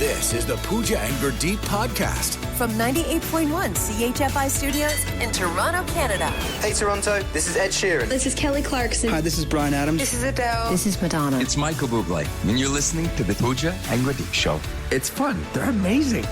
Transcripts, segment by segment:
This is the Pooja and Gurdeep podcast. From 98.1 CHFI Studios in Toronto, Canada. Hey Toronto, this is Ed Sheeran. This is Kelly Clarkson. Hi, this is Bryan Adams. This is Adele. This is Madonna. It's Michael Bublé, and you're listening to the Pooja and Gurdeep Show. It's fun. They're amazing.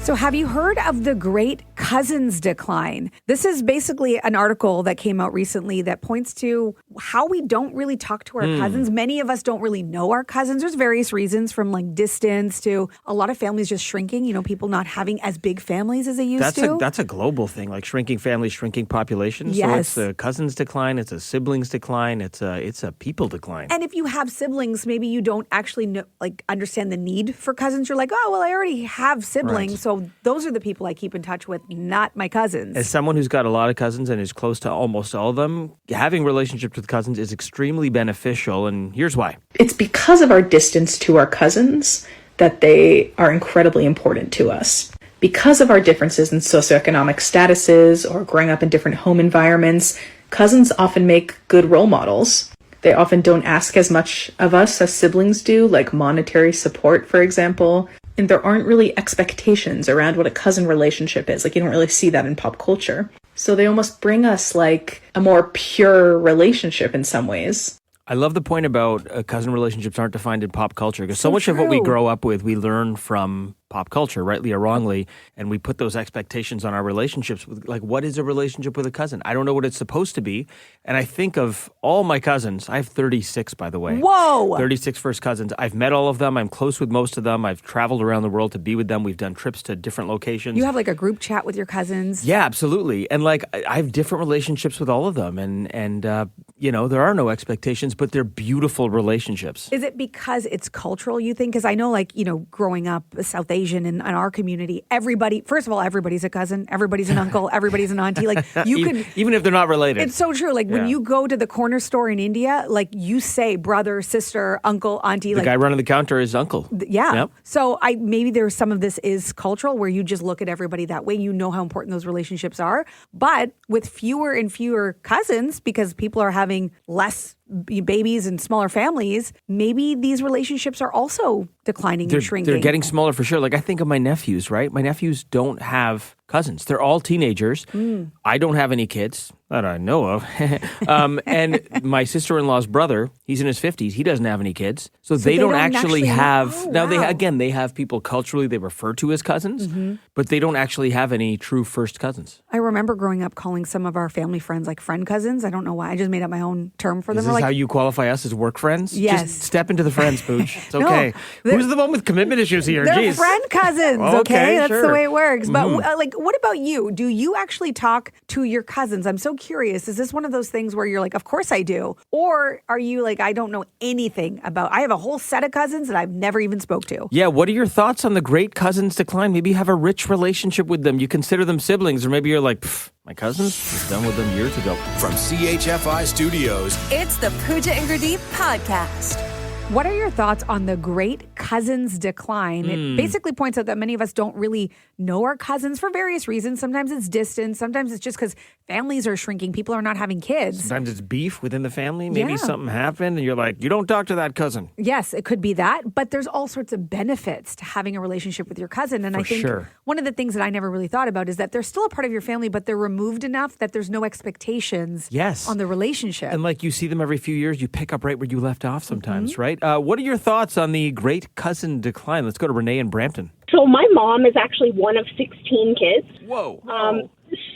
So have you heard of the Great Cousins Decline? This is basically an article that came out recently that points to how we don't really talk to our cousins. Many of us don't really know our cousins. There's various reasons, from like distance to a lot of families just shrinking, people not having as big families as they used to. That's a global thing, like shrinking families, shrinking populations. Yes. So it's a cousins decline, it's a siblings decline, it's a people decline. And if you have siblings, maybe you don't actually understand the need for cousins. You're like, oh, well, I already have siblings, Right. so those are the people I keep in touch with, not my cousins. As someone who's got a lot of cousins and is close to almost all of them, having relationships with cousins is extremely beneficial, and here's why. It's because of our distance to our cousins that they are incredibly important to us. Because of our differences in socioeconomic statuses or growing up in different home environments, cousins often make good role models. They often don't ask as much of us as siblings do, like monetary support, for example. And there aren't really expectations around what a cousin relationship is. You don't really see that in pop culture. So they almost bring us like a more pure relationship in some ways. I love the point about cousin relationships aren't defined in pop culture, because so much of what we grow up with, we learn from pop culture, rightly or wrongly, and we put those expectations on our relationships with, like, what is a relationship with a cousin? I don't know what it's supposed to be. And I think of all my cousins. I have 36, by the way. Whoa! 36 first cousins. I've met all of them. I'm close with most of them. I've traveled around the world to be with them. We've done trips to different locations. You have like a group chat with your cousins? Yeah, absolutely. And I have different relationships with all of them. And there are no expectations, but they're beautiful relationships. Is it because it's cultural, you think? Because I know, growing up South Asian in our community, first of all, everybody's a cousin, everybody's an uncle, everybody's an auntie. Even if they're not related. It's so true. When you go to the corner store in India, you say brother, sister, uncle, auntie. The guy running the counter is uncle. Yeah. Yep. So maybe there's some of this is cultural, where you just look at everybody that way. You know how important those relationships are. But with fewer and fewer cousins, because people are having less babies and smaller families, maybe these relationships are also declining and shrinking. They're getting smaller for sure. I think of my nephews, right? My nephews don't have cousins. They're all teenagers. I don't have any kids that I know of. And my sister-in-law's brother, he's in his 50s. He doesn't have any kids. So they don't actually have... Oh, now, wow. they have people culturally they refer to as cousins, but they don't actually have any true first cousins. I remember growing up calling some of our family friends friend cousins. I don't know why. I just made up my own term for them. Is this how you qualify us as work friends? Yes. Just step into the friends, Pooch. It's okay. Who's the one with commitment issues here? They're Jeez. friend cousins, okay? Okay, That's sure. the way it works. But what about you? Do you actually talk to your cousins? I'm so curious. Is this one of those things where you're like, of course I do? Or are you I don't know anything about, I have a whole set of cousins that I've never even spoke to? Yeah, what are your thoughts on the Great Cousins Decline? Maybe you have a rich relationship with them. You consider them siblings, or maybe you're like, my cousins? Was done with them years ago. From CHFI Studios, It's the Pooja and Gurdeep podcast. What are your thoughts on the Great Cousins Decline? It basically points out that many of us don't really know our cousins for various reasons. Sometimes it's distance. Sometimes it's just because families are shrinking. People are not having kids. Sometimes it's beef within the family. Maybe Yeah. something happened and you're like, you don't talk to that cousin. Yes, it could be that. But there's all sorts of benefits to having a relationship with your cousin. And I think one of the things that I never really thought about is that they're still a part of your family, but they're removed enough that there's no expectations on the relationship. And you see them every few years, you pick up right where you left off sometimes, right? What are your thoughts on the Great Cousin Decline? Let's go to Renee in Brampton. So my mom is actually one of 16 kids. Whoa.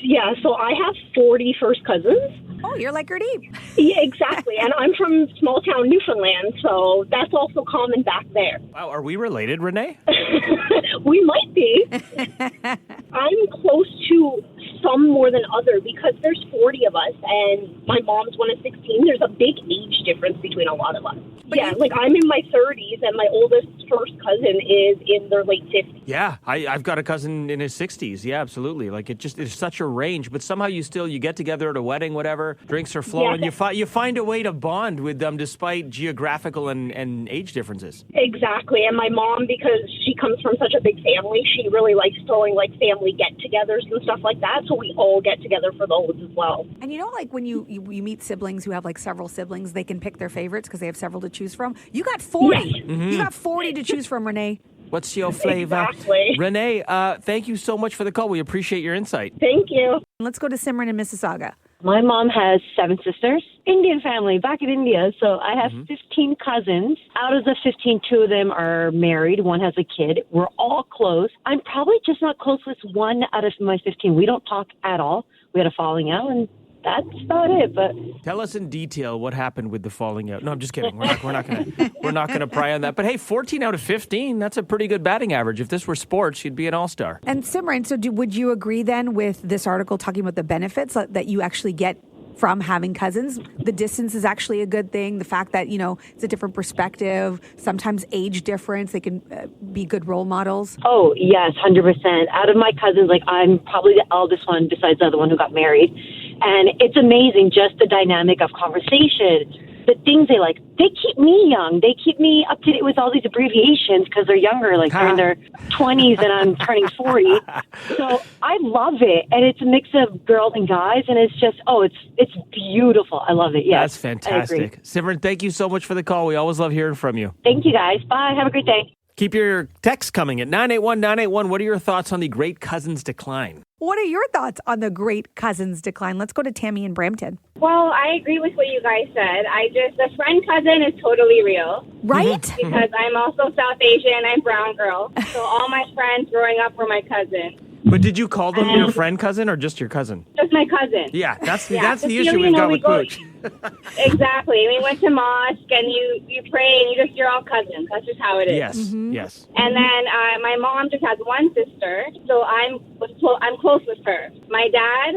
Yeah, so I have 40 first cousins. Oh, you're like Gurdeep. Yeah, exactly. And I'm from small town Newfoundland, so that's also common back there. Wow, are we related, Renee? We might be. I'm close to some more than other because there's 40 of us, and my mom's one of 16. There's a big age difference between a lot of us. I'm in my 30s, and my oldest first cousin is in their late 50s. Yeah, I've got a cousin in his 60s. Yeah, absolutely. It's such a range, but somehow you get together at a wedding, whatever, drinks are flowing, you find a way to bond with them despite geographical and age differences. Exactly, and my mom, because she comes from such a big family, she really likes throwing family get-togethers and stuff like that, so we all get together for those as well. And when you meet siblings who have several siblings, they can pick their favorites because they have several to choose from. You got 40. Yes. You got 40 to choose from, Renee. What's your flavor? Exactly. Renee, thank you so much for the call. We appreciate your insight. Thank you. Let's go to Simran in Mississauga. My mom has 7 sisters, Indian family back in India. So I have 15 cousins. Out of the 15, 2 of them are married. One has a kid. We're all close. I'm probably just not close with 1 out of my 15. We don't talk at all. We had a falling out, and that's about it. But tell us in detail what happened with the falling out. No, I'm just kidding. We're not gonna pry on that. But hey, 14 out of 15, that's a pretty good batting average. If this were sports, you'd be an all-star. And Simran, so would you agree then with this article talking about the benefits that you actually get from having cousins? The distance is actually a good thing. The fact that, it's a different perspective, sometimes age difference, they can be good role models. oh, yes, 100%. Out of my cousins, I'm probably the eldest one besides the other one who got married. And it's amazing, just the dynamic of conversation, the things they like. They keep me young. They keep me up to date with all these abbreviations because they're younger, they're in their 20s and I'm turning 40. So I love it. And it's a mix of girls and guys. And it's just, it's beautiful. I love it. Yes, that's fantastic. Simran, thank you so much for the call. We always love hearing from you. Thank you, guys. Bye. Have a great day. Keep your texts coming at 981-981. What are your thoughts on the great cousins decline? What are your thoughts on the great cousins decline? Let's go to Tammy in Brampton. Well, I agree with what you guys said. The friend cousin is totally real. Right? Because I'm also South Asian. I'm brown girl. So all my friends growing up were my cousins. But did you call them your friend cousin or just your cousin? Just my cousin. Yeah, that's the Just, issue we've got with Pooch. Exactly. We went to mosque and you pray and you're all cousins. That's just how it is. Yes, yes. And then my mom just has one sister, so I'm close with her. My dad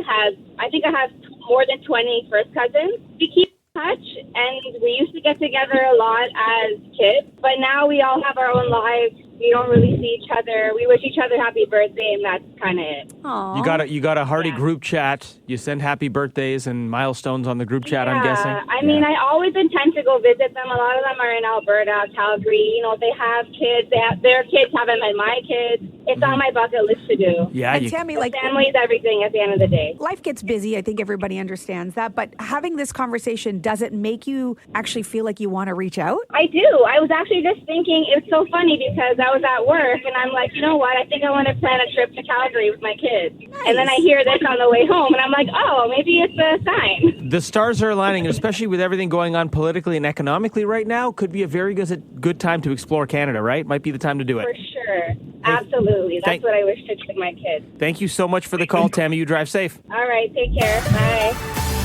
I think I have more than 20 first cousins. We keep in touch, and we used to get together a lot as kids, but now we all have our own lives. We don't really see each other. We wish each other happy birthday, and that's kind of it. Aww. You got a hearty group chat. You send happy birthdays and milestones on the group chat, I'm guessing. I mean, I always intend to go visit them. A lot of them are in Alberta, Calgary. They have kids. Their kids haven't met my kids. It's on my bucket list to do. Yeah, and Tammy, family is everything at the end of the day. Life gets busy. I think everybody understands that. But having this conversation, does it make you actually feel like you want to reach out? I do. I was actually just thinking, it's so funny because I was at work and I'm like, you know what? I think I want to plan a trip to Calgary with my kids. Nice. And then I hear this on the way home and I'm like, oh, maybe it's a sign. The stars are aligning, especially with everything going on politically and economically right now. Could be a very good time to explore Canada, right? Might be the time to do it. For sure. Absolutely. That's what I wish to do with my kids. Thank you so much for the call, Tammy. You drive safe. All right. Take care. Bye.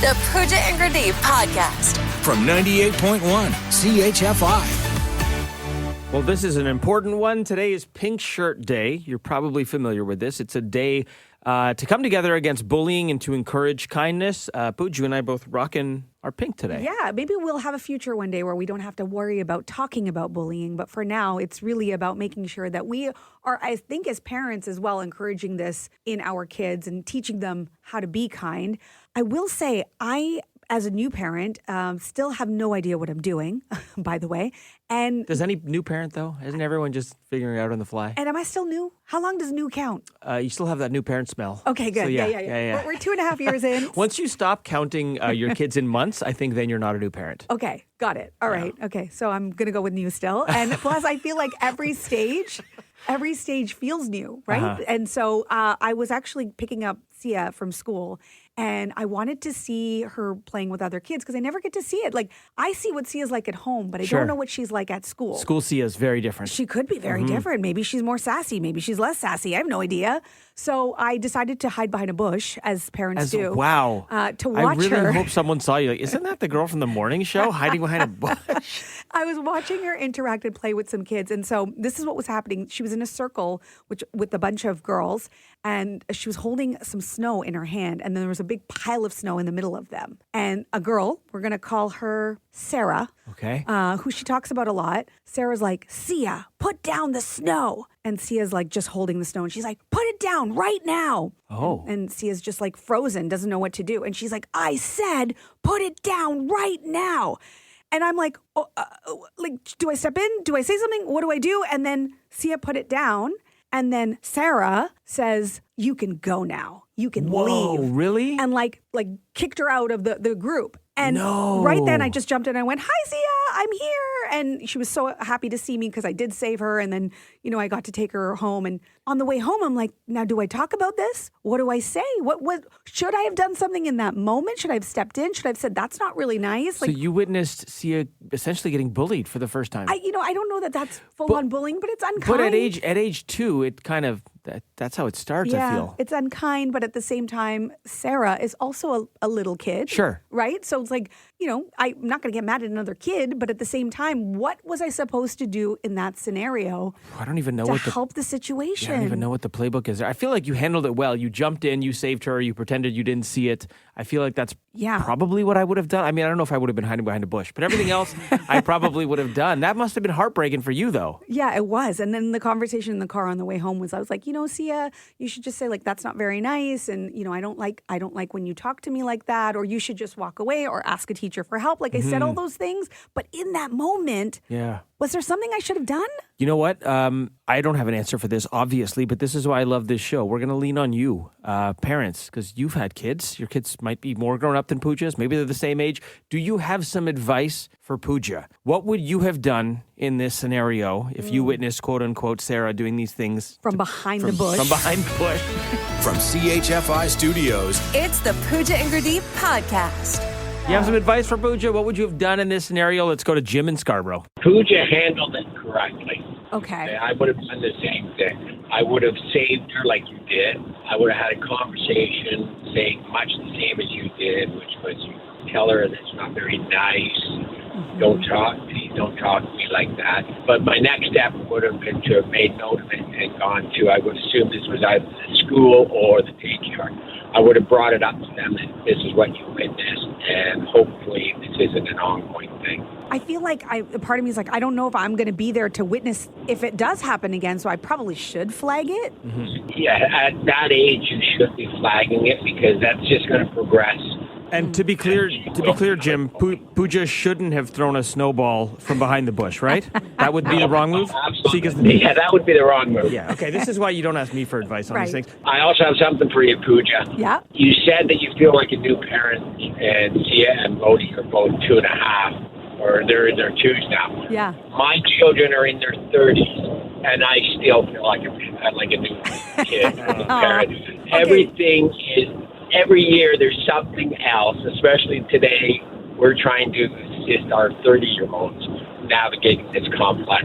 The Pooja and Gurdeep podcast. From 98.1 CHFI. Well, this is an important one. Today is Pink Shirt Day. You're probably familiar with this. It's a day to come together against bullying and to encourage kindness. Pooja, you and I both rocking our pink today. Yeah, maybe we'll have a future one day where we don't have to worry about talking about bullying. But for now, it's really about making sure that we are, I think as parents as well, encouraging this in our kids and teaching them how to be kind. I will say, as a new parent, still have no idea what I'm doing, by the way. And does any new parent, though? Isn't everyone just figuring it out on the fly? And am I still new? How long does new count? You still have that new parent smell. Okay, good. So yeah. We're 2.5 years in. Once you stop counting your kids in months, I think then you're not a new parent. Okay, got it. All right. Okay, so I'm going to go with new still. And plus, I feel like every stage feels new, right? Uh-huh. And so I was actually picking up Sia from school, and I wanted to see her playing with other kids because I never get to see it. Like, I see what Sia's like at home, but I don't know what she's like at school. School Sia is very different. She could be very different. Maybe she's more sassy. Maybe she's less sassy. I have no idea. So I decided to hide behind a bush, as parents do. Wow. To watch her. I really hope someone saw you. Like, isn't that the girl from the morning show hiding behind a bush? I was watching her interact and play with some kids. And so this is what was happening. She was in a circle with a bunch of girls, and she was holding some snow in her hand. And then there was a big pile of snow in the middle of them. And a girl, we're going to call her Sarah, okay, who she talks about a lot. Sarah's like, Sia, put down the snow. And Sia's like just holding the snow. And she's like, put it down right now. Oh. And Sia's just like frozen, doesn't know what to do. And she's like, I said, put it down right now. And I'm like, do I step in? Do I say something? What do I do? And then Sia put it down. And then Sarah says, you can go now. You can leave. Really? And like kicked her out of the group. And right then I just jumped in and I went, "Hi, Zia, I'm here." And she was so happy to see me because I did save her. And then, I got to take her home. And on the way home, I'm like, now do I talk about this? What do I say? What should I have done something in that moment? Should I have stepped in? Should I have said, that's not really nice? So you witnessed Sia essentially getting bullied for the first time. I don't know that that's full on bullying, but it's unkind. But at age 2, it kind of, that's how it starts, I feel. It's unkind, but at the same time, Sarah is also a little kid. Sure. Right? So it's like, I'm not going to get mad at another kid, but at the same time, what was I supposed to do in that scenario? I don't even know to help the situation. I don't even know what the playbook is. I feel like you handled it well. You jumped in, you saved her, you pretended you didn't see it. I feel like that's probably what I would have done. I mean, I don't know if I would have been hiding behind a bush, but everything else I probably would have done. That must have been heartbreaking for you, though. Yeah, it was. And then the conversation in the car on the way home was, I was like, Sia, you should just say, like, that's not very nice. And, I don't like when you talk to me like that, or you should just walk away or ask a teacher for help. Like I said all those things. But in that moment, was there something I should have done? You know what? I don't have an answer for this, obviously, but this is why I love this show. We're going to lean on you, parents, because you've had kids. Your kids might be more grown up than Pooja's. Maybe they're the same age. Do you have some advice for Pooja? What would you have done in this scenario if you witnessed, quote unquote, Sarah doing these things from behind the bush? From behind the bush. From CHFI Studios, It's the Pooja and Gurdeep podcast. You have some advice for Pooja? What would you have done in this scenario? Let's go to Jim in Scarborough. Pooja handled it correctly. Okay. I would have done the same thing. I would have saved her like you did. I would have had a conversation saying much the same as you did, which was you tell her that's not very nice. Don't talk to me like that. But my next step would have been to have made note of it and gone to, I would assume this was either the school or the daycare. I would have brought it up to them that this is what you witnessed, and hopefully this isn't an ongoing thing. I feel like part of me is like, I don't know if I'm going to be there to witness if it does happen again, so I probably should flag it. Yeah, at that age, you should be flagging it because that's just going to progress. And to be clear, Jim, Pooja shouldn't have thrown a snowball from behind the bush, right? That would be the wrong move? Absolutely. Yeah, that would be the wrong move. Yeah, okay. This is why you don't ask me for advice on these things. I also have something for you, Pooja. Yeah? You said that you feel like a new parent, and Sia and Bodhi are both 2.5, or they're in their 2s now. Yeah. My children are in their 30s, and I still feel like a new kid, new parent. Okay. Everything is... Every year there's something else, especially today, we're trying to assist our 30-year-olds navigating this complex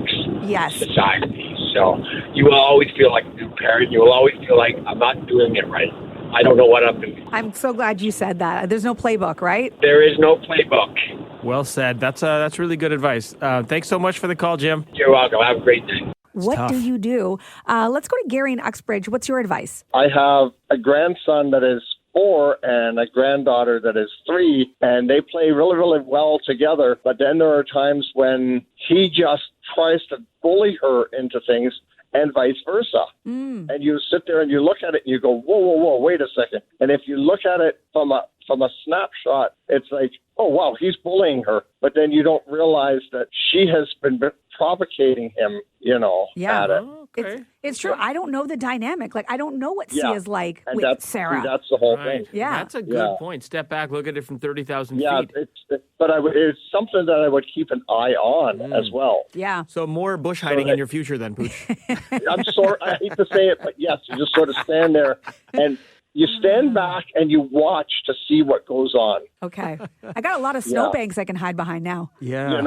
society. So you will always feel like a new parent. You will always feel like, I'm not doing it right. I don't know what I'm doing. I'm so glad you said that. There's no playbook, right? There is no playbook. Well said. That's really good advice. Thanks so much for the call, Jim. You're welcome. Have a great day. What do you do? Let's go to Gary in Uxbridge. What's your advice? I have a grandson that is 4 and a granddaughter that is 3, and they play really, really well together. But then there are times when he just tries to bully her into things and vice versa. And you sit there and you look at it and you go, whoa, wait a second. And if you look at it from a snapshot, it's like, oh, wow, he's bullying her. But then you don't realize that she has been provocating him, at it. Okay. It's true. I don't know the dynamic. Like, I don't know what Sia's like and with Sarah. That's the whole thing. Yeah. That's a good point. Step back, look at it from 30,000 feet. But it's something that I would keep an eye on as well. Yeah. So more bush hiding in your future then, Pooch. I'm sorry. I hate to say it, but yes, you just sort of stand there and you stand back and you watch to see what goes on. Okay. I got a lot of snowbanks I can hide behind now. Yeah.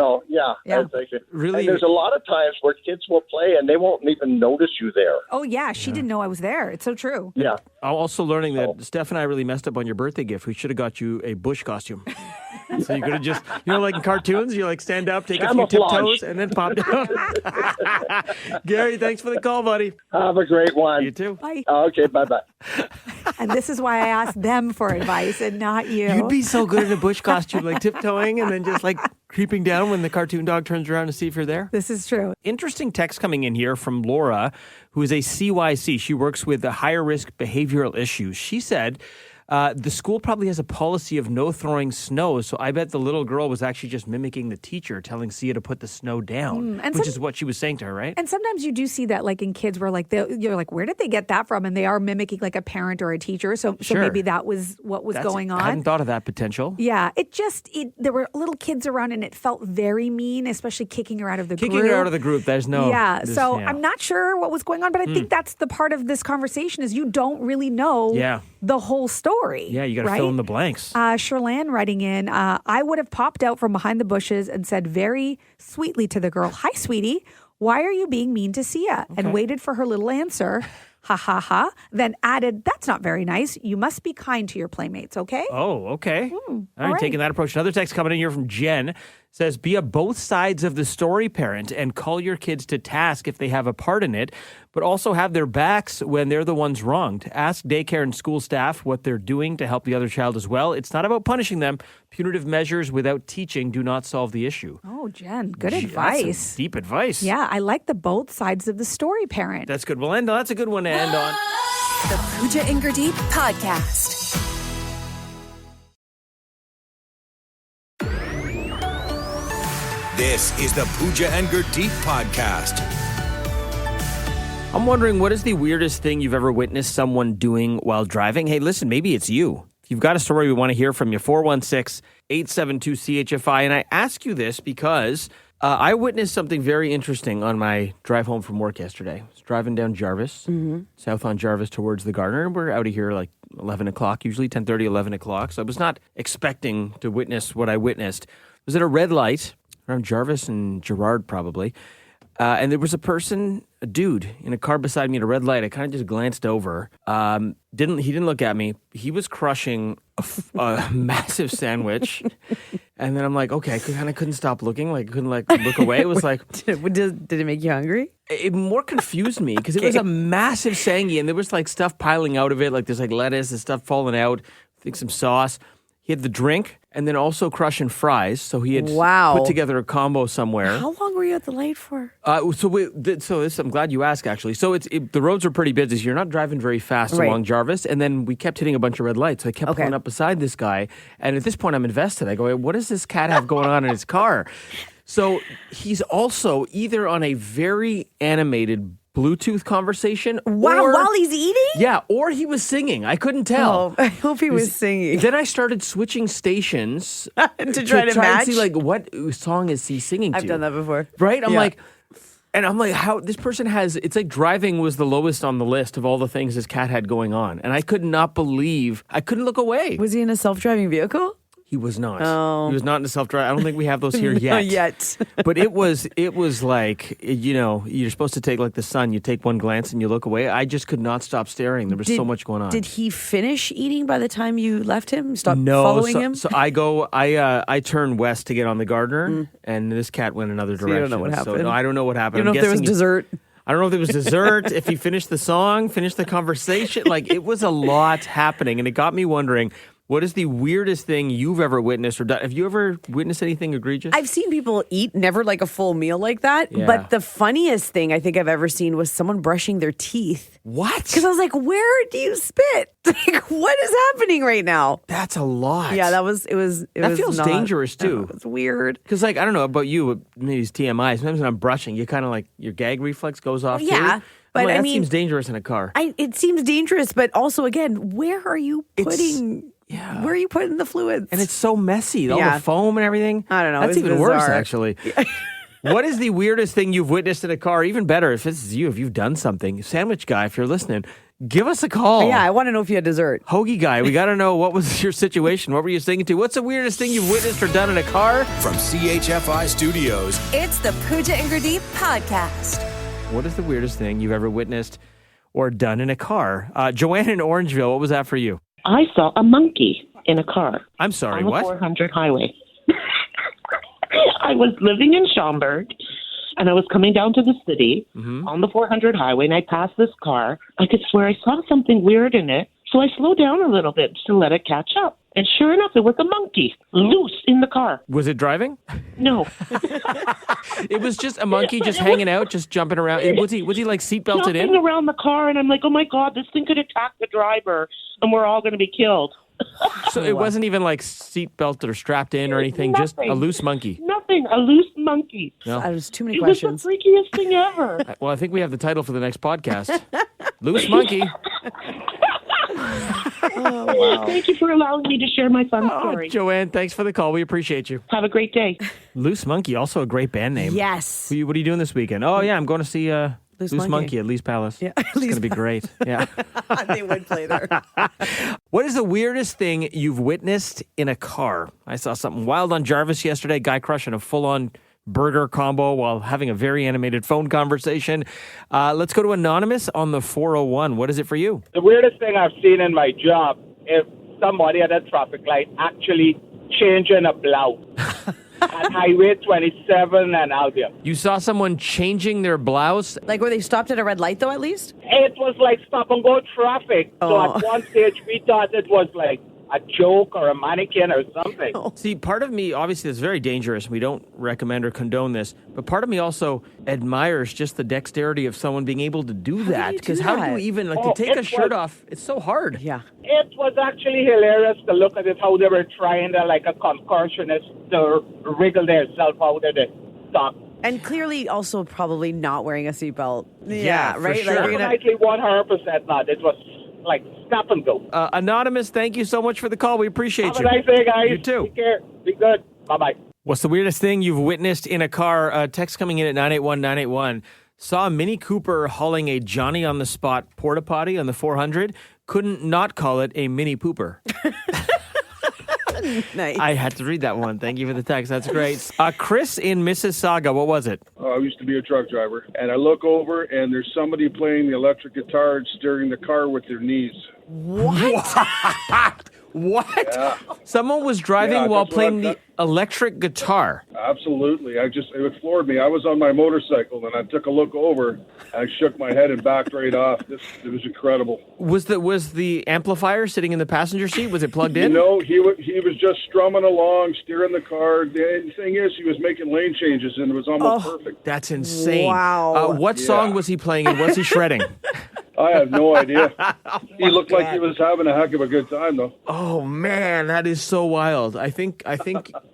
Really, and there's a lot of times where kids will play and they won't even notice you there. Oh, yeah. She didn't know I was there. It's so true. Yeah. I'm also learning that Steph and I really messed up on your birthday gift. We should have got you a bush costume. So you could have just, like in cartoons, you stand up, take a few tiptoes, and then pop down. Gary, thanks for the call, buddy. Have a great one. You too. Bye. Okay, bye-bye. And this is why I asked them for advice and not you. You'd be so good in a bush costume, like tiptoeing and then just creeping down when the cartoon dog turns around to see if you're there. This is true. Interesting text coming in here from Laura, who is a CYC. She works with the higher risk behavioral issues. She said, The school probably has a policy of no throwing snow, so I bet the little girl was actually just mimicking the teacher, telling Sia to put the snow down, which is what she was saying to her, right? And sometimes you do see that, like in kids, where like you're like, where did they get that from? And they are mimicking like a parent or a teacher. So maybe that was what was going on. I hadn't thought of that potential. Yeah, there were little kids around, and it felt very mean, especially kicking her out of the group. Kicking her out of the group. There's no. Yeah. I'm not sure what was going on, but I think that's the part of this conversation is you don't really know the whole story. Yeah, you got to fill in the blanks. Sherlan writing in, I would have popped out from behind the bushes and said very sweetly to the girl, "Hi, sweetie, why are you being mean to Sia?" And waited for her little answer. Ha, ha, ha. Then added, "That's not very nice. You must be kind to your playmates, okay?" Oh, okay. All right, taking that approach. Another text coming in here from Jen says, be a both sides of the story parent and call your kids to task if they have a part in it, but also have their backs when they're the ones wronged. Ask daycare and school staff what they're doing to help the other child as well. It's not about punishing them. Punitive measures without teaching do not solve the issue. Oh, Jen, good advice. That's some deep advice. Yeah, I like the both sides of the story parent. That's good. That's a good one to end on. The Pooja and Gurdeep Podcast. This is the Pooja and Gurdeep Podcast. I'm wondering, what is the weirdest thing you've ever witnessed someone doing while driving? Hey, listen, maybe it's you. If you've got a story, we want to hear from you. 416-872-CHFI. And I ask you this because I witnessed something very interesting on my drive home from work yesterday. I was driving down Jarvis, south on Jarvis towards the Gardner. And we're out of here like 11 o'clock, usually 10:30, 11 o'clock. So I was not expecting to witness what I witnessed. I was at a red light around Jarvis and Gerrard probably. And there was a dude in a car beside me at a red light. I kind of just glanced over. He didn't look at me. He was crushing a massive sandwich. And then I'm like, okay, I kind of couldn't stop looking. Like, couldn't look away. It was like, did it make you hungry? It more confused me because it was a massive sangy, and there was like stuff piling out of it. Like there's like lettuce and stuff falling out. I think some sauce. He had the drink and then also crushing fries. So he had put together a combo somewhere. How long were you at the light for? I'm glad you asked, actually. So the roads are pretty busy. So you're not driving very fast along Jarvis. And then we kept hitting a bunch of red lights. So I kept pulling up beside this guy. And at this point, I'm invested. I go, what does this cat have going on in his car? So he's also either on a very animated Bluetooth conversation. Wow, while he's eating? Yeah, or he was singing. I couldn't tell. Oh, I hope he was singing. Then I started switching stations to try to match. And see, like, what song is he singing to? I've done that before. Right? I'm like, how this person has, it's like driving was the lowest on the list of all the things this cat had going on. And I could not believe, I couldn't look away. Was he in a self-driving vehicle? He was not. Oh. He was not in a self-drive. I don't think we have those here yet. Not yet. But it was like, you're supposed to take like the sun. You take one glance and you look away. I just could not stop staring. There was so much going on. Did he finish eating by the time you left him? Following him? So I turn west to get on the Gardner, and this cat went another direction. You don't know what happened? So, no, I don't know what happened. You don't know if there was dessert? I don't know if there was dessert, if he finished the song, finished the conversation. Like, it was a lot happening, and it got me wondering, what is the weirdest thing you've ever witnessed or done? Have you ever witnessed anything egregious? I've seen people eat, never like a full meal like that. Yeah. But the funniest thing I think I've ever seen was someone brushing their teeth. What? Because I was like, where do you spit? Like, what is happening right now? That's a lot. Yeah, that feels dangerous too. It's weird. Because, like, I don't know about you, maybe it's TMI. Sometimes when I'm brushing, you kind of like, your gag reflex goes off too. Yeah. But that seems dangerous in a car. It seems dangerous, but also, again, where are you putting... Yeah. Where are you putting the fluids? And it's so messy. All the foam and everything. I don't know. That's even worse, bizarre. actually. What is the weirdest thing you've witnessed in a car? Even better, if this is you, if you've done something. Sandwich guy, if you're listening, give us a call. Yeah, I want to know if you had dessert. Hoagie guy, we got to know, what was your situation? What were you singing to? What's the weirdest thing you've witnessed or done in a car? From CHFI Studios, it's the Pooja and Gurdeep Podcast. What is the weirdest thing you've ever witnessed or done in a car? Joanne in Orangeville, what was that for you? I saw a monkey in a car. I'm sorry, on the 400 highway. I was living in Schaumburg, and I was coming down to the city on the 400 highway, and I passed this car. I could swear I saw something weird in it, so I slowed down a little bit to let it catch up. And sure enough, it was a monkey loose in the car. Was it driving? No. It was just a monkey just hanging out, just jumping around. Was he like seatbelted in? Jumping around the car, and I'm like, oh my God, this thing could attack the driver, and we're all going to be killed. So it wasn't even like seatbelted or strapped in or anything, just a loose monkey. Nothing, a loose monkey. No. There's too many questions. It was the freakiest thing ever. Well, I think we have the title for the next podcast. Loose monkey. Oh, wow. Thank you for allowing me to share my fun story. Joanne, thanks for the call. We appreciate you. Have a great day. Loose Monkey, also a great band name. Yes. What are you doing this weekend? Oh, yeah, I'm going to see Loose Monkey at Lee's Palace. Yeah, it's going to be great. Yeah. They would play there. What is the weirdest thing you've witnessed in a car? I saw something wild on Jarvis yesterday. Guy crushing a full-on burger combo while having a very animated phone conversation. Let's go to Anonymous on the 401. What is it for you? The weirdest thing I've seen in my job is somebody at a traffic light actually changing a blouse at Highway 27 and Albion. You saw someone changing their blouse? Like where they stopped at a red light, though, at least? It was like stop and go traffic. So at one stage we thought it was like a joke or a mannequin or something. See, part of me, obviously, is very dangerous. We don't recommend or condone this. But part of me also admires just the dexterity of someone being able to do that. Because how do you even, to take a shirt off, it's so hard. Yeah. It was actually hilarious to look at it, how they were trying to, like a concussionist, to wriggle themselves out of the stock. And clearly also probably not wearing a seatbelt. Yeah, right? for sure. Definitely 100% not. It was like stop and go. Anonymous, thank you so much for the call. We appreciate Have you. a nice day, guys. You too. Take care. Be good. Bye-bye. What's the weirdest thing you've witnessed in a car? Text coming in at 981-981. Saw a Mini Cooper hauling a Johnny-on-the-spot porta potty on the 400. Couldn't not call it a Mini Pooper. Nice. I had to read that one. Thank you for the text. That's great. Chris in Mississauga, what was it? I used to be a truck driver, and I look over, and there's somebody playing the electric guitar and steering the car with their knees. What? What? Yeah. Someone was driving while playing the electric guitar. Absolutely. It floored me. I was on my motorcycle, and I took a look over, and I shook my head and backed right off. It was incredible. Was the amplifier sitting in the passenger seat? Was it plugged in? No, he was just strumming along, steering the car. The thing is, he was making lane changes, and it was almost perfect. That's insane. Wow. What song was he playing, and was he shredding? I have no idea. He looked like he was having a heck of a good time, though. Oh, man, that is so wild. I think,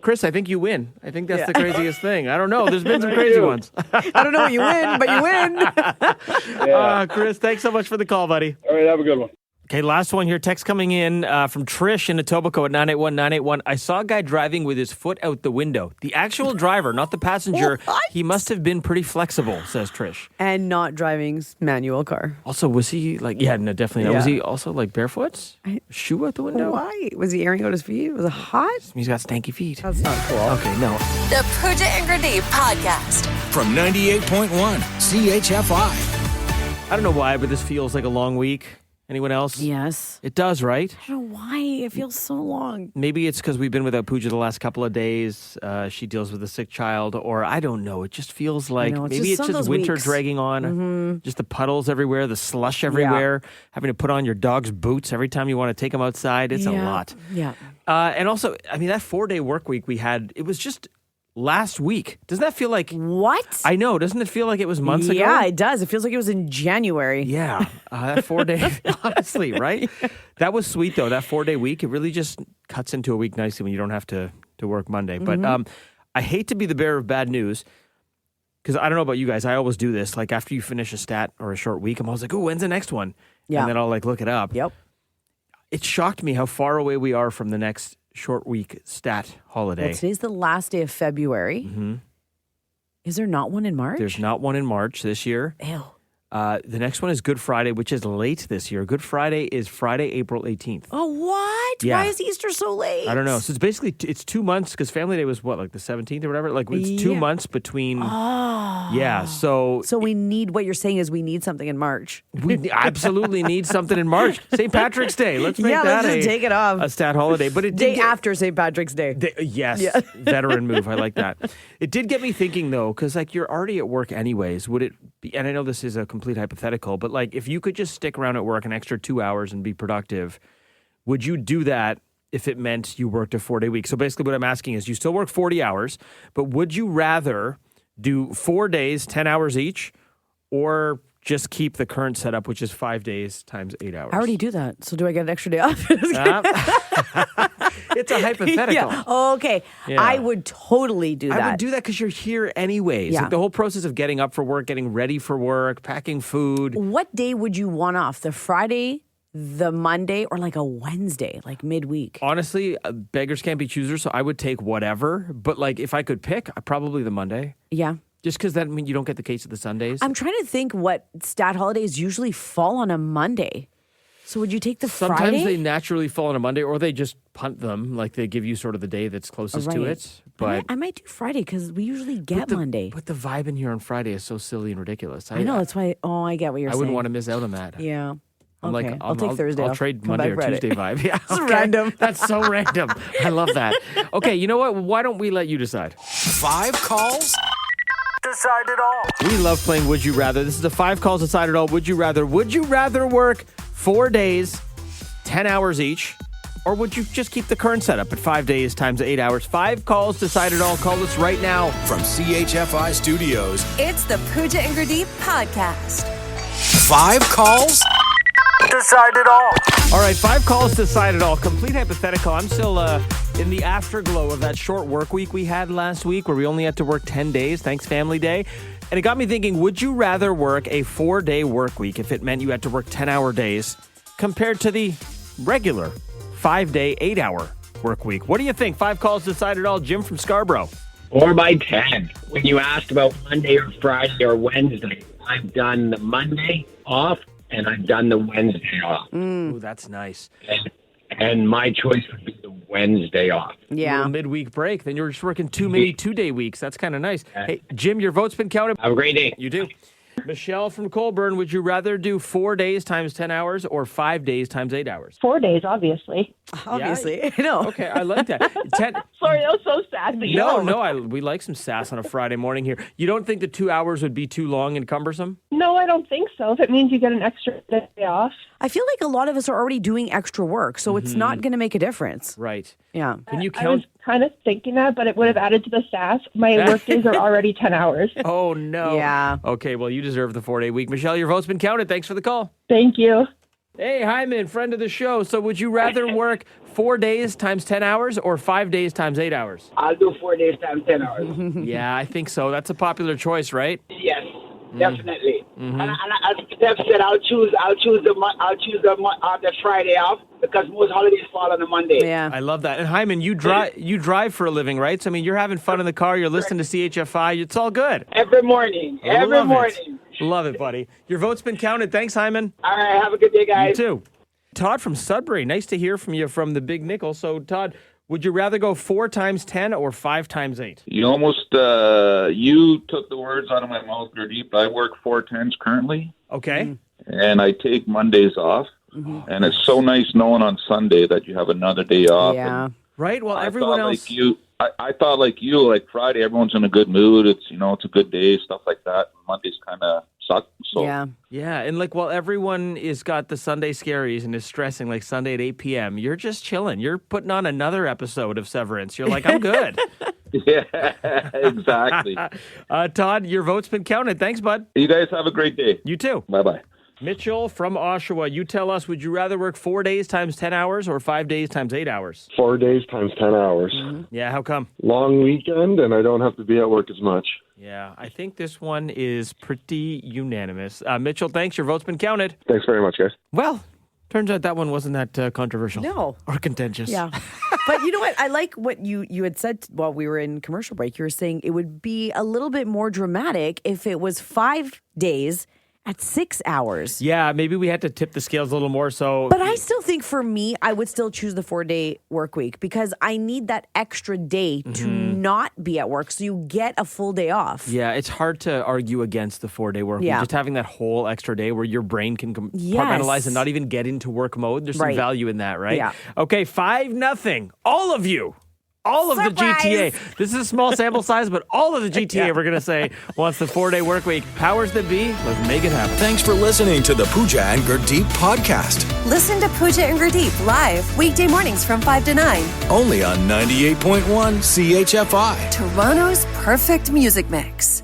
Chris, I think you win. I think that's the craziest thing. I don't know. There's been some crazy ones. I don't know what you win, but you win. Chris, thanks so much for the call, buddy. All right, have a good one. Okay, last one here. Text coming in from Trish in Etobicoke at 981-981. I saw a guy driving with his foot out the window. The actual driver, not the passenger. What? He must have been pretty flexible, says Trish. And not driving manual car. Also, was he no, definitely not. Yeah. Was he also like barefoot? Shoe out the window? Why? Was he airing out his feet? Was it hot? He's got stanky feet. That's not cool. Okay, no. The Pooja and Gurdeep podcast. From 98.1 CHFI. I don't know why, but this feels like a long week. Anyone else? Yes. It does, right? I don't know why. It feels so long. Maybe it's because we've been without Pooja the last couple of days. She deals with a sick child, or I don't know. It just feels like maybe it's just winter dragging on. Mm-hmm. Just the puddles everywhere, the slush everywhere, having to put on your dog's boots every time you want to take them outside. It's a lot. Yeah. And also, I mean, that 4-day work week we had, it was just last week. Doesn't that feel like... What? I know. Doesn't it feel like it was months ago? Yeah, it does. It feels like it was in January. Yeah. That 4-day, honestly, right? That was sweet, though. That 4-day week, it really just cuts into a week nicely when you don't have to work Monday. But I hate to be the bearer of bad news, because I don't know about you guys. I always do this. Like, after you finish a stat or a short week, I'm always like, oh, when's the next one? Yeah. And then I'll, look it up. Yep. It shocked me how far away we are from the next short week stat holiday. Well, today's the last day of February. Mm-hmm. Is there not one in March? There's not one in March this year. Ew. The next one is Good Friday, which is late this year. Good Friday is Friday, April 18th. Oh, what? Yeah. Why is Easter so late? I don't know. So it's basically, it's 2 months, because Family Day was what, like the 17th or whatever? Like, it's 2 months between. Oh. Yeah, so we need, what you're saying is we need something in March. We absolutely need something in March. St. Patrick's Day. Let's make that let's just take it off. a stat holiday. But it Day after St. Patrick's Day. Yes, veteran move. I like that. It did get me thinking, though, because you're already at work anyways. Would it be, and I know this is a complete hypothetical, but if you could just stick around at work an extra 2 hours and be productive, would you do that if it meant you worked a 4-day week. So basically what I'm asking is you still work 40 hours, but would you rather do 4 days, 10 hours each, or just keep the current setup, which is 5 days times 8 hours? I already do that. So do I get an extra day off? It's a hypothetical. Yeah. Oh, okay. Yeah. I would totally do that. I would do that because you're here anyways. Yeah. Like the whole process of getting up for work, getting ready for work, packing food. What day would you want off? The Friday, the Monday, or like a Wednesday, like midweek? Honestly, beggars can't be choosers, so I would take whatever. But like if I could pick, probably the Monday. Yeah. Just because that means you don't get the case of the Sundays. I'm trying to think what stat holidays usually fall on a Monday. So would you take the Sometimes Friday? they naturally fall on a Monday, or they just punt them. Like they give you sort of the day that's closest to Right. it. But I might do Friday because we usually get Monday. But the vibe in here on Friday is so silly and ridiculous. I know, that's why. Oh, I get what you're I saying. wouldn't want to miss out on that. Yeah. I'm Okay. like, I'll take Thursday I'll off. trade Come Monday back or Friday. Tuesday vibe. Yeah, It's random. That's so random. I love that. Okay, you know what? Why don't we let you decide? 5 calls? Decide it all. We love playing Would You Rather. This is the 5 calls decide it all. Would you rather? Would you rather work 4 days, 10 hours each, or would you just keep the current setup at 5 days times 8 hours? 5 calls decide it all. Call us right now. From CHFI Studios, It's the Pooja and Gurdeep podcast. 5 calls? Decide it all. All right, 5 calls decide it all. Complete hypothetical. I'm still in the afterglow of that short work week we had last week where we only had to work 10 days. Thanks, Family Day. And it got me thinking, would you rather work a 4-day work week if it meant you had to work 10-hour days compared to the regular 5-day, 8-hour work week? What do you think? 5 calls decide it all. Jim from Scarborough. 4 by 10. When you asked about Monday or Friday or Wednesday, I've done the Monday off and I've done the Wednesday off. Ooh, that's nice. And my choice would be the Wednesday off. Little midweek break. Then you're just working too many 2-day weeks. That's kind of nice. Hey, Jim, your vote's been counted. Have a great day. You do. Michelle from Colburn, would you rather do 4 days times 10 hours or 5 days times 8 hours? 4 days, obviously. Obviously, I know. Okay, I like that. Sorry, that was so sassy. No, we like some sass on a Friday morning here. You don't think the 2 hours would be too long and cumbersome? No, I don't think so. If it means you get an extra day off. I feel like a lot of us are already doing extra work, so it's not going to make a difference. Right. Yeah. Can you I was count? kind of thinking that, but it would have added to the sass. My work days are already 10 hours. Oh, no. Yeah. Okay, well, you deserve the 4-day week. Michelle, your vote's been counted. Thanks for the call. Thank you. Hey, Hyman, friend of the show. So would you rather work 4 days times 10 hours or 5 days times 8 hours? I'll do 4 days times 10 hours. Yeah, I think so. That's a popular choice, right? Yes, definitely. And as Steph said, I'll choose the Friday off because most holidays fall on a Monday. Yeah. I love that. And Hyman, you drive for a living, right? So I mean, you're having fun in the car. You're listening to CHFI. It's all good. Every morning. Every morning. Love it, buddy. Your vote's been counted. Thanks, Hyman. All right, have a good day, guys. You too. Todd from Sudbury. Nice to hear from you from the Big Nickel. So, Todd, would you rather go 4 times 10 or 5 times 8? You almost, you took the words out of my mouth, Gurdeep. I work 4 10s currently. Okay. And I take Mondays off. And it's so nice knowing on Sunday that you have another day off. Yeah. Right? Well, I everyone thought else... Like you, I thought like you, like Friday, everyone's in a good mood. It's, it's a good day, stuff like that. Mondays kind of suck. So. Yeah, and like while everyone is got the Sunday scaries and is stressing like Sunday at 8 p.m., you're just chilling. You're putting on another episode of Severance. You're like, I'm good. Yeah, exactly. Todd, your vote's been counted. Thanks, bud. You guys have a great day. You too. Bye-bye. Mitchell from Oshawa, you tell us, would you rather work 4 days times 10 hours or 5 days times 8 hours? 4 days times 10 hours. Yeah, how come? Long weekend, and I don't have to be at work as much. Yeah, I think this one is pretty unanimous. Mitchell, thanks. Your vote's been counted. Thanks very much, guys. Well, turns out that one wasn't that controversial. No. Or contentious. Yeah. But you know what? I like what you had said while we were in commercial break. You were saying it would be a little bit more dramatic if it was 5 days at 6 hours. Yeah, maybe we had to tip the scales a little more. So, But I still think for me, I would still choose the 4-day work week because I need that extra day to not be at work. So you get a full day off. Yeah, it's hard to argue against the 4-day work week. Yeah. Just having that whole extra day where your brain can compartmentalize and not even get into work mode. There's some value in that, right? Yeah. Okay, 5-0. All of you all of Surprise. the GTA. This is a small sample size, but all of the GTA we're going to say wants the 4-day work week. Powers that be, let's make it happen. Thanks for listening to the Pooja and Gurdeep podcast. Listen to Pooja and Gurdeep live weekday mornings from 5 to 9. Only on 98.1 CHFI. Toronto's perfect music mix.